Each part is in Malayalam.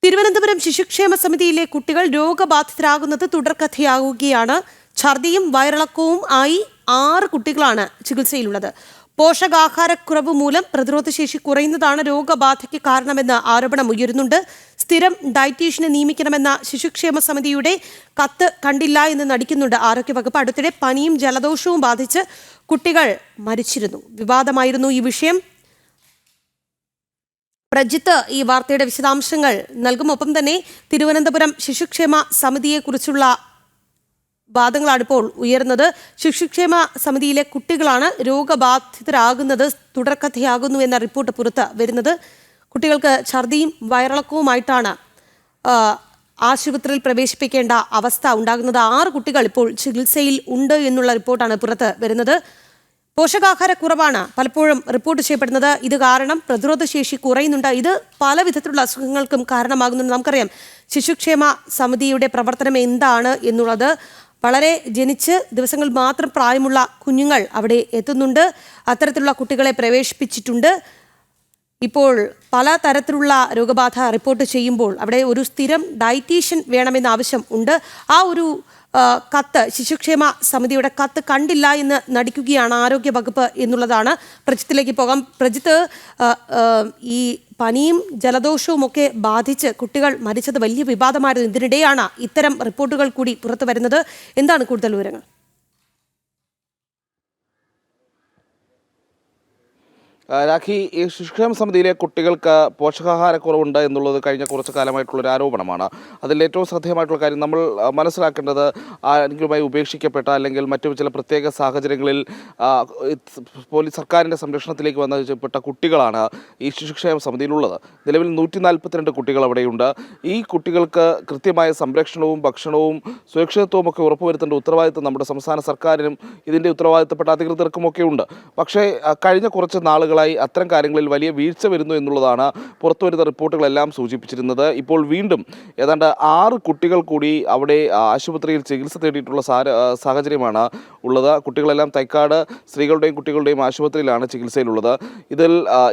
തിരുവനന്തപുരം ശിശുക്ഷേമ സമിതിയിലെ കുട്ടികൾ രോഗബാധിതരാകുന്നത് തുടർക്കഥയാകുകയാണ്. ഛർദിയും വയറിളക്കവും ആയി 6 കുട്ടികളാണ് ചികിത്സയിലുള്ളത്. പോഷകാഹാരക്കുറവ് മൂലം പ്രതിരോധശേഷി കുറയുന്നതാണ് രോഗബാധയ്ക്ക് കാരണമെന്ന് ആരോപണം ഉയരുന്നുണ്ട്. സ്ഥിരം ഡയറ്റീഷ്യനെ നിയമിക്കണമെന്ന ശിശുക്ഷേമ സമിതിയുടെ കത്ത് കണ്ടില്ല എന്ന് നടിക്കുന്നുണ്ട് ആരോഗ്യവകുപ്പ്. അടുത്തിടെ പനിയും ജലദോഷവും ബാധിച്ച് കുട്ടികൾ മരിച്ചിരുന്നു. വിവാദമായിരുന്നു ഈ വിഷയം. പ്രജിത്ത് ഈ വാർത്തയുടെ വിശദാംശങ്ങൾ നൽകും. ഒപ്പം തന്നെ തിരുവനന്തപുരം ശിശുക്ഷേമ സമിതിയെക്കുറിച്ചുള്ള വാദങ്ങളാണ് ഇപ്പോൾ ഉയർന്നത്. ശിശുക്ഷേമ സമിതിയിലെ കുട്ടികളാണ് രോഗബാധിതരാകുന്നത് തുടർക്കഥയാകുന്നു എന്ന റിപ്പോർട്ട് പുറത്ത് വരുന്നത്. കുട്ടികൾക്ക് ഛർദിയും വയറിളക്കവുമായിട്ടാണ് ആശുപത്രിയിൽ പ്രവേശിപ്പിക്കേണ്ട അവസ്ഥ ഉണ്ടാകുന്നത്. 6 കുട്ടികൾ ഇപ്പോൾ ചികിത്സയിൽ ഉണ്ട് എന്നുള്ള റിപ്പോർട്ടാണ് പുറത്ത് വരുന്നത്. പോഷകാഹാരക്കുറവാണ് പലപ്പോഴും റിപ്പോർട്ട് ചെയ്യപ്പെടുന്നത്. ഇത് കാരണം പ്രതിരോധശേഷി കുറയുന്നുണ്ട്. ഇത് പല വിധത്തിലുള്ള അസുഖങ്ങൾക്കും കാരണമാകുന്നുണ്ട്. നമുക്കറിയാം ശിശുക്ഷേമ സമിതിയുടെ പ്രവർത്തനം എന്താണ് എന്നുള്ളത്. വളരെ ജനിച്ച് ദിവസങ്ങൾ മാത്രം പ്രായമുള്ള കുഞ്ഞുങ്ങൾ അവിടെ എത്തുന്നുണ്ട്. അത്തരത്തിലുള്ള കുട്ടികളെ പ്രവേശിപ്പിച്ചിട്ടുണ്ട്. ഇപ്പോൾ പല തരത്തിലുള്ള രോഗബാധ റിപ്പോർട്ട് ചെയ്യുമ്പോൾ അവിടെ ഒരു സ്ഥിരം ഡയറ്റീഷ്യൻ വേണമെന്ന ആവശ്യം ഉണ്ട്. ആ ഒരു കത്ത്, ശിശുക്ഷേമ സമിതിയുടെ കത്ത് കണ്ടില്ല എന്ന് നടിക്കുകയാണ് ആരോഗ്യവകുപ്പ് എന്നുള്ളതാണ്. പ്രജിത്തിലേക്ക് പോകാം. പ്രജിത്ത്, ഈ പനിയും ജലദോഷവും ഒക്കെ ബാധിച്ച് കുട്ടികൾ മരിച്ചത് വലിയ വിവാദമായിരുന്നു. ഇതിനിടെയാണ് ഇത്തരം റിപ്പോർട്ടുകൾ കൂടി പുറത്തു വരുന്നത്. എന്താണ് കൂടുതൽ വിവരങ്ങൾ? രാഖി, ഈ ശിശുക്ഷേമ സമിതിയിലെ കുട്ടികൾക്ക് പോഷകാഹാരക്കുറവുണ്ട് എന്നുള്ളത് കഴിഞ്ഞ കുറച്ച് കാലമായിട്ടുള്ളൊരു ആരോപണമാണ്. അതിൽ ഏറ്റവും ശ്രദ്ധേയമായിട്ടുള്ള കാര്യം നമ്മൾ മനസ്സിലാക്കേണ്ടത് ആരെങ്കിലുമായി ഉപേക്ഷിക്കപ്പെട്ട അല്ലെങ്കിൽ മറ്റു ചില പ്രത്യേക സാഹചര്യങ്ങളിൽ പോലീസ് സർക്കാരിൻ്റെ സംരക്ഷണത്തിലേക്ക് വന്നപ്പെട്ട കുട്ടികളാണ് ഈ ശിശുക്ഷേമ സമിതിയിലുള്ളത്. നിലവിൽ 142 കുട്ടികൾ അവിടെയുണ്ട്. ഈ കുട്ടികൾക്ക് കൃത്യമായ സംരക്ഷണവും ഭക്ഷണവും സുരക്ഷിതത്വവും ഒക്കെ ഉറപ്പുവരുത്തേണ്ട ഉത്തരവാദിത്വം നമ്മുടെ സംസ്ഥാന സർക്കാരിനും ഇതിൻ്റെ ഉത്തരവാദിത്തപ്പെട്ട അധികൃതർക്കുമൊക്കെ ഉണ്ട്. പക്ഷേ കഴിഞ്ഞ കുറച്ച് നാളുകൾ അത്തരം കാര്യങ്ങളിൽ വലിയ വീഴ്ച വരുന്നു എന്നുള്ളതാണ് പുറത്തുവരുന്ന റിപ്പോർട്ടുകളെല്ലാം സൂചിപ്പിച്ചിരുന്നത്. ഇപ്പോൾ വീണ്ടും ഏതാണ്ട് 6 കുട്ടികൾ കൂടി അവിടെ ആശുപത്രിയിൽ ചികിത്സ തേടിയിട്ടുള്ള സാഹചര്യമാണ് ഉള്ളത്. കുട്ടികളെല്ലാം തൈക്കാട് സ്ത്രീകളുടെയും കുട്ടികളുടെയും ആശുപത്രിയിലാണ് ചികിത്സയിലുള്ളത്. ഇതിൽ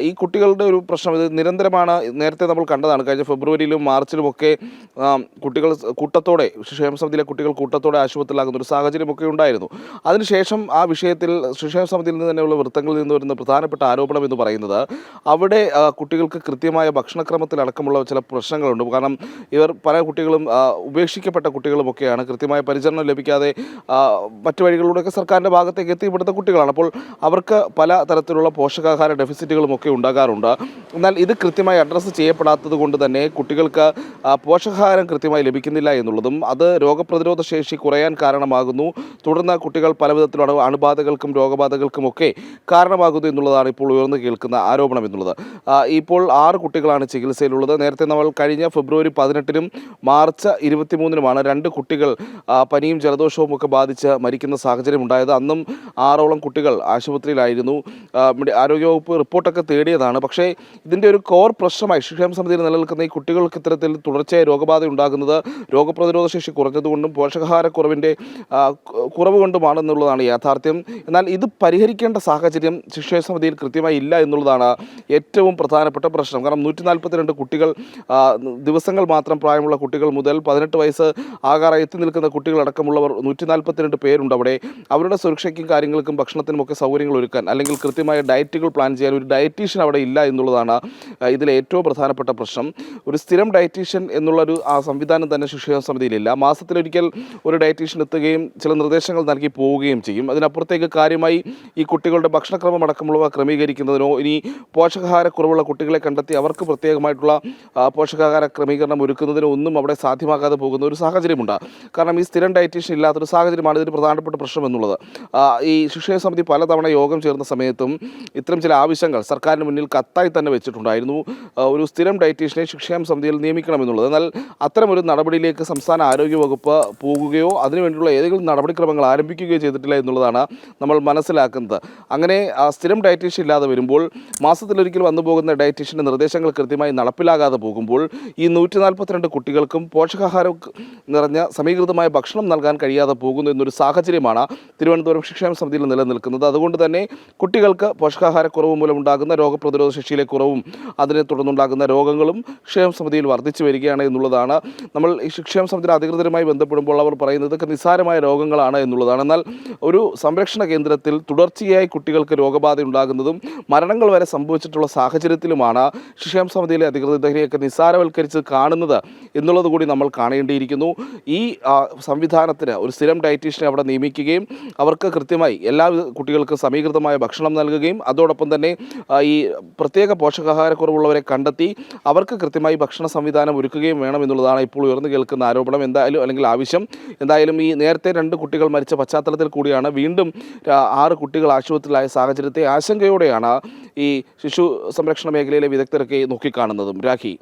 ഈ കുട്ടികളുടെ ഒരു പ്രശ്നം ഇത് നിരന്തരമാണ്. നേരത്തെ നമ്മൾ കണ്ടതാണ്. കഴിഞ്ഞ ഫെബ്രുവരിയിലും മാർച്ചിലുമൊക്കെ കുട്ടികൾ കൂട്ടത്തോടെ, ക്ഷേമ സമിതിയിലെ കുട്ടികൾ കൂട്ടത്തോടെ ആശുപത്രിയിലാകുന്ന ഒരു സാഹചര്യമൊക്കെ ഉണ്ടായിരുന്നു. അതിനുശേഷം ആ വിഷയത്തിൽ ക്ഷേമ സമിതിയിൽ നിന്ന് തന്നെയുള്ള വൃത്തങ്ങളിൽ നിന്ന് വരുന്ന പ്രധാനപ്പെട്ട ആരോപണം എന്ന് പറയുന്നത് അവിടെ കുട്ടികൾക്ക് കൃത്യമായ ഭക്ഷണക്രമത്തിലടക്കമുള്ള ചില പ്രശ്നങ്ങളുണ്ട്. കാരണം ഇവർ പല കുട്ടികളും ഉപേക്ഷിക്കപ്പെട്ട കുട്ടികളുമൊക്കെയാണ്. കൃത്യമായ പരിചരണം ലഭിക്കാതെ മറ്റു വഴികളിലൂടെയൊക്കെ സർക്കാരിൻ്റെ ഭാഗത്തേക്ക് എത്തിപ്പെടുന്ന കുട്ടികളാണ്. അപ്പോൾ അവർക്ക് പല തരത്തിലുള്ള പോഷകാഹാര ഡെഫിസിറ്റുകളുമൊക്കെ ഉണ്ടാകാറുണ്ട്. എന്നാൽ ഇത് കൃത്യമായി അഡ്രസ്സ് ചെയ്യപ്പെടാത്തത് കൊണ്ട് തന്നെ കുട്ടികൾക്ക് പോഷകാഹാരം കൃത്യമായി ലഭിക്കുന്നില്ല എന്നുള്ളതും അത് രോഗപ്രതിരോധ ശേഷി കുറയാൻ കാരണമാകുന്നു. തുടർന്ന് കുട്ടികൾ പലവിധത്തിലുള്ള അണുബാധകൾക്കും രോഗബാധകൾക്കുമൊക്കെ കാരണമാകുന്നു എന്നുള്ളതാണ് ഇപ്പോൾ ഉയർന്നു കേൾക്കുന്ന ആരോപണം എന്നുള്ളത്. ഇപ്പോൾ 6 കുട്ടികളാണ് ചികിത്സയിലുള്ളത്. നേരത്തെ നമ്മൾ കഴിഞ്ഞ ഫെബ്രുവരി 18-നും മാർച്ച് 23-നുമാണ് 2 കുട്ടികൾ പനിയും ജലദോഷവും ഒക്കെ ബാധിച്ച് മരിക്കുന്ന സാഹചര്യം ഉണ്ടായത്. അന്നും 6ഓളം കുട്ടികൾ ആശുപത്രിയിലായിരുന്നു. ആരോഗ്യവകുപ്പ് റിപ്പോർട്ടൊക്കെ തേടിയതാണ്. പക്ഷേ ഇതിൻ്റെ ഒരു കോർ പ്രശ്നമായി ശിശുക്ഷേമ സമിതിയിൽ നിലനിൽക്കുന്ന ഈ കുട്ടികൾക്ക് ഇത്തരത്തിൽ തുടർച്ചയായ രോഗബാധ ഉണ്ടാകുന്നത് രോഗപ്രതിരോധ ശേഷി കുറഞ്ഞതുകൊണ്ടും പോഷകാഹാരക്കുറവിൻ്റെ കുറവ് കൊണ്ടുമാണെന്നുള്ളതാണ് യാഥാർത്ഥ്യം. എന്നാൽ ഇത് പരിഹരിക്കേണ്ട സാഹചര്യം ശിശുക്ഷേമ സമിതിയിൽ കൃത്യമായി ഇല്ല എന്നുള്ളതാണ് ഏറ്റവും പ്രധാനപ്പെട്ട പ്രശ്നം. കാരണം 142 കുട്ടികൾ, ദിവസങ്ങൾ മാത്രം പ്രായമുള്ള കുട്ടികൾ മുതൽ 18 വയസ്സ് ആകാറായി എത്തി നിൽക്കുന്ന കുട്ടികളടക്കമുള്ളവർ 142 പേരുണ്ട് അവിടെ. അവരുടെ സുരക്ഷയ്ക്കും കാര്യങ്ങൾക്കും ഭക്ഷണത്തിനുമൊക്കെ സൗകര്യങ്ങൾ ഒരുക്കാൻ അല്ലെങ്കിൽ കൃത്യമായ ഡയറ്റുകൾ പ്ലാൻ ചെയ്യാൻ ഒരു ഡയറ്റീഷ്യൻ അവിടെ ഇല്ല എന്നുള്ളതാണ് ഇതിലെ ഏറ്റവും പ്രധാനപ്പെട്ട പ്രശ്നം. ഒരു സ്ഥിരം ഡയറ്റീഷ്യൻ എന്നുള്ളൊരു സംവിധാനം തന്നെ ശിശുക്ഷേമ സമിതിയിലില്ല. മാസത്തിലൊരിക്കൽ ഒരു ഡയറ്റീഷ്യൻ എത്തുകയും ചില നിർദ്ദേശങ്ങൾ നൽകി പോവുകയും ചെയ്യും. അതിനപ്പുറത്തേക്ക് കാര്യമായി ഈ കുട്ടികളുടെ ഭക്ഷണക്രമം അടക്കമുള്ളവ ക്രമീകരിക്കുന്നതിനോ ഇനി പോഷകാഹാരക്കുറവുള്ള കുട്ടികളെ കണ്ടെത്തി അവർക്ക് പ്രത്യേകമായിട്ടുള്ള പോഷകാഹാര ക്രമീകരണം ഒരുക്കുന്നതിനോ ഒന്നും അവിടെ സാധ്യമാകാതെ പോകുന്ന ഒരു സാഹചര്യമുണ്ട്. കാരണം ഈ സ്ഥിരം ഡയറ്റീഷ്യൻ ഇല്ലാത്തൊരു സാഹചര്യമാണ് ഇതിന് പ്രധാനപ്പെട്ട പ്രശ്നം എന്നുള്ളത്. ഈ ശിശുക്ഷേമ സമിതി പലതവണ യോഗം ചേർന്ന സമയത്തും ഇത്തരം ചില ആവശ്യങ്ങൾ സർക്കാരിന് മുന്നിൽ കത്തായി തന്നെ വെച്ചിട്ടുണ്ടായിരുന്നു. ഒരു സ്ഥിരം ഡയറ്റീഷ്യനെ ശിശുക്ഷേമ സമിതിയിൽ നിയമിക്കണമെന്നുള്ളത്. എന്നാൽ അത്തരമൊരു നടപടിയിലേക്ക് സംസ്ഥാന ആരോഗ്യ വകുപ്പ് പോകുകയോ അതിനുവേണ്ടിയുള്ള ഏതെങ്കിലും നടപടിക്രമങ്ങൾ ആരംഭിക്കുകയോ ചെയ്തിട്ടില്ല എന്നുള്ളതാണ് നമ്മൾ മനസ്സിലാക്കുന്നത്. അങ്ങനെ സ്ഥിരം ഡയറ്റീഷ്യൻ ഇല്ലാതെ വരുമ്പോൾ മാസത്തിലൊരിക്കൽ വന്നു പോകുന്ന ഡയറ്റീഷ്യൻ്റെ നിർദ്ദേശങ്ങൾ കൃത്യമായി നടപ്പിലാകാതെ പോകുമ്പോൾ ഈ 142 കുട്ടികൾക്കും പോഷകാഹാരം നിറഞ്ഞ സമീകൃതമായ ഭക്ഷണം നൽകാൻ കഴിയാതെ പോകുന്നു എന്നൊരു സാഹചര്യമാണ് തിരുവനന്തപുരം ശിക്ഷാ സമിതിയിൽ നിലനിൽക്കുന്നത്. അതുകൊണ്ട് തന്നെ കുട്ടികൾക്ക് പോഷകാഹാരക്കുറവ് മൂലമുണ്ടാകുന്ന രോഗപ്രതിരോധ ശേഷിയിലെ കുറവും അതിനെ തുടർന്നുണ്ടാകുന്ന രോഗങ്ങളും ക്ഷേമ സമിതിയിൽ വർദ്ധിച്ചു വരികയാണ് എന്നുള്ളതാണ്. നമ്മൾ ഈ ശിക്ഷാ സമിതിയുടെ അധികൃതരുമായി ബന്ധപ്പെടുമ്പോൾ അവർ പറയുന്നത് ഇതൊക്കെ നിസ്സാരമായ രോഗങ്ങളാണ് എന്നുള്ളതാണ്. എന്നാൽ ഒരു സംരക്ഷണ കേന്ദ്രത്തിൽ തുടർച്ചയായി കുട്ടികൾക്ക് രോഗബാധ ഉണ്ടാകുന്നതും മരണങ്ങൾ വരെ സംഭവിച്ചിട്ടുള്ള സാഹചര്യത്തിലുമാണ് ശിക്ഷാ സമിതിയിലെ അധികൃതർ ഇതിനെയൊക്കെ നിസ്സാരവൽക്കരിച്ച് കാണുന്നത് എന്നുള്ളത് കൂടി നമ്മൾ കാണേണ്ടിയിരിക്കുന്നു. ഈ സംവിധാനത്തിന് ഒരു സ്ഥിരം ഡയറ്റീഷ്യനെ അവിടെ നിയമിക്കുകയും അവർക്ക് കൃത്യമായി എല്ലാ കുട്ടികൾക്കും സമീകൃതമായ ഭക്ഷണം നൽകുകയും അതോടൊപ്പം തന്നെ ഈ പ്രത്യേക പോഷകാഹാരക്കുറവുള്ളവരെ കണ്ടെത്തി അവർക്ക് കൃത്യമായി ഭക്ഷണ സംവിധാനം ഒരുക്കുകയും വേണം എന്നുള്ളതാണ് ഇപ്പോൾ ഉയർന്നു കേൾക്കുന്ന ആരോപണം. എന്തായാലും അല്ലെങ്കിൽ ആവശ്യം എന്തായാലും ഈ നേരത്തെ 2 കുട്ടികൾ മരിച്ച പശ്ചാത്തലത്തിൽ കൂടിയാണ് വീണ്ടും 6 കുട്ടികൾ ആശുപത്രിയിലായ സാഹചര്യത്തെ ആശങ്കയോടെയാണ് ഈ ശിശു സംരക്ഷണ മേഖലയിലെ വിദഗ്ധരൊക്കെ നോക്കിക്കാണുന്നതും. രാഖി,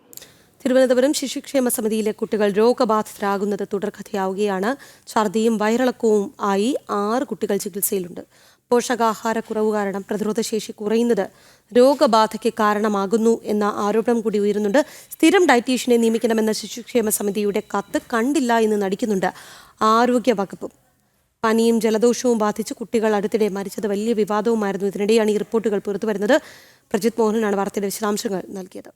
തിരുവനന്തപുരം ശിശുക്ഷേമ സമിതിയിലെ കുട്ടികൾ രോഗബാധിതരാകുന്നത് തുടർക്കഥയാവുകയാണ്. ഛർദിയും വയറിളക്കവും ആയി 6 കുട്ടികൾ ചികിത്സയിലുണ്ട്. പോഷകാഹാരക്കുറവ് കാരണം പ്രതിരോധശേഷി കുറയുന്നത് രോഗബാധയ്ക്ക് കാരണമാകുന്നു എന്ന ആരോപണം കൂടി ഉയരുന്നുണ്ട്. സ്ഥിരം ഡയറ്റീഷ്യനെ നിയമിക്കണമെന്ന ശിശുക്ഷേമ സമിതിയുടെ കത്ത് കണ്ടില്ല എന്ന് നടിക്കുന്നുണ്ട് ആരോഗ്യ വകുപ്പും. പനിയും ജലദോഷവും ബാധിച്ച് കുട്ടികൾ അടുത്തിടെ മരിച്ചത് വലിയ വിവാദവുമായിരുന്നു. ഇതിനിടെയാണ് ഈ റിപ്പോർട്ടുകൾ പുറത്തുവരുന്നത്. പ്രജിത് മോഹനാണ് വാർത്തയുടെ വിശദാംശങ്ങൾ നൽകിയത്.